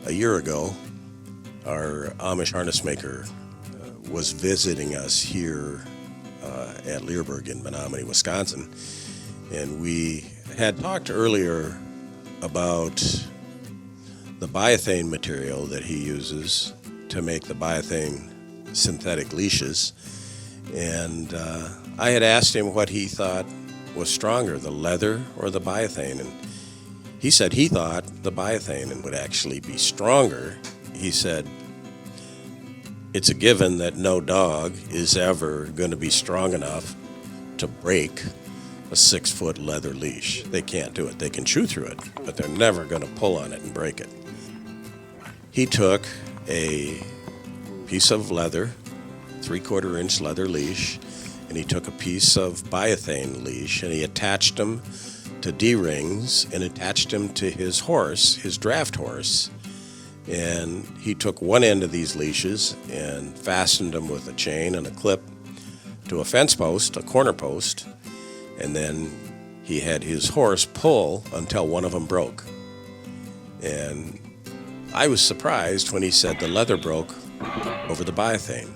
A year ago, our Amish harness maker was visiting us here at Leerburg in Menomonie, Wisconsin, and we had talked earlier about the biothane material that he uses to make the biothane synthetic leashes, and I had asked him what he thought was stronger, the leather or the biothane, and he said he thought the biothane would actually be stronger. He said it's a given that no dog is ever going to be strong enough to break a 6-foot leather leash. They can't do it. They can chew through it, but they're never going to pull on it and break it. He took a piece of leather, 3/4-inch leather leash, and he took a piece of biothane leash, and he attached them to D-rings and attached them to his horse, his draft horse. And he took one end of these leashes and fastened them with a chain and a clip to a fence post, a corner post, and then he had his horse pull until one of them broke. And I was surprised when he said the leather broke over the biothane.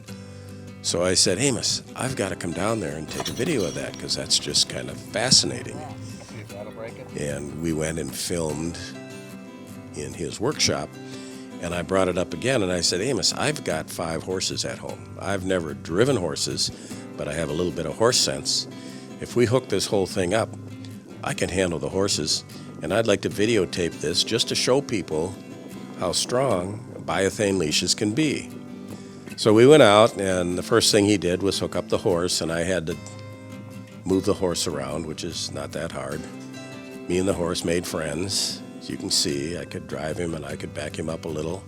So I said, Amos, I've got to come down there and take a video of that because that's just kind of fascinating. And we went and filmed in his workshop, and I brought it up again, and I said, Amos, I've got 5 horses at home. I've never driven horses, but I have a little bit of horse sense. If we hook this whole thing up, I can handle the horses, and I'd like to videotape this just to show people how strong biothane leashes can be. So we went out, and the first thing he did was hook up the horse, and I had to move the horse around, which is not that hard. Me and the horse made friends. As you can see, I could drive him and I could back him up a little.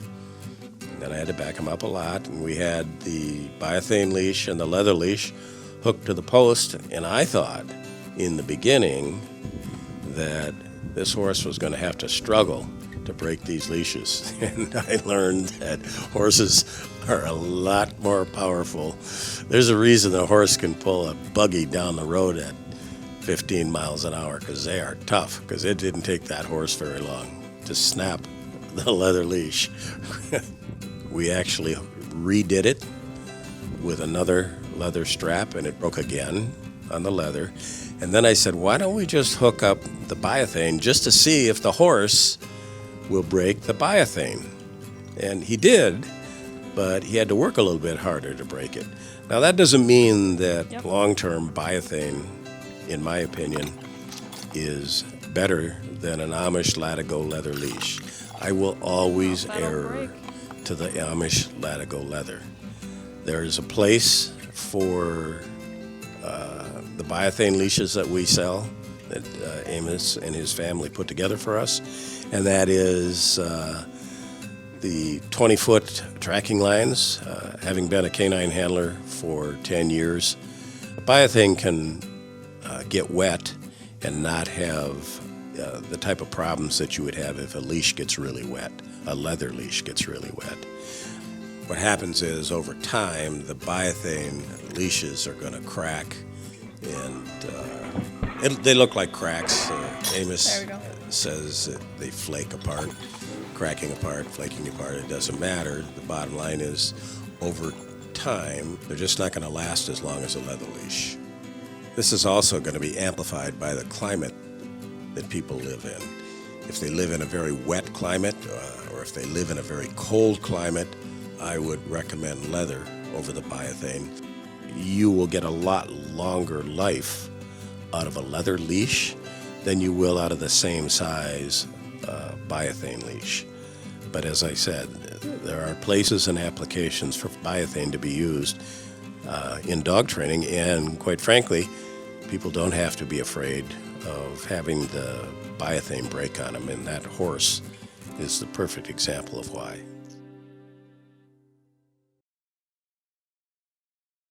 And then I had to back him up a lot. And we had the biothane leash and the leather leash hooked to the post. And I thought in the beginning that this horse was going to have to struggle to break these leashes. And I learned that horses are a lot more powerful. There's a reason a horse can pull a buggy down the road at 15 miles an hour, because they are tough, because it didn't take that horse very long to snap the leather leash. We actually redid it with another leather strap, and it broke again on the leather. And then I said, why don't we just hook up the biothane just to see if the horse will break the biothane? And he did, but he had to work a little bit harder to break it. Now that doesn't mean that long-term biothane, in my opinion, is better than an Amish Latigo leather leash. I will always err to the Amish Latigo leather. There is a place for the biothane leashes that we sell, that Amos and his family put together for us, and that is the 20-foot tracking lines. Having been a canine handler for 10 years, biothane can get wet and not have the type of problems that you would have if a leash gets really wet, a leather leash gets really wet. What happens is, over time, the biothane leashes are going to crack, and they look like cracks. Amos says that they flake apart, cracking apart, flaking apart. It doesn't matter. The bottom line is, over time, they're just not going to last as long as a leather leash. This is also going to be amplified by the climate that people live in. If they live in a very wet climate, or if they live in a very cold climate, I would recommend leather over the biothane. You will get a lot longer life out of a leather leash than you will out of the same size biothane leash. But as I said, there are places and applications for biothane to be used in dog training, and quite frankly, people don't have to be afraid of having the biothane break on them, and that horse is the perfect example of why.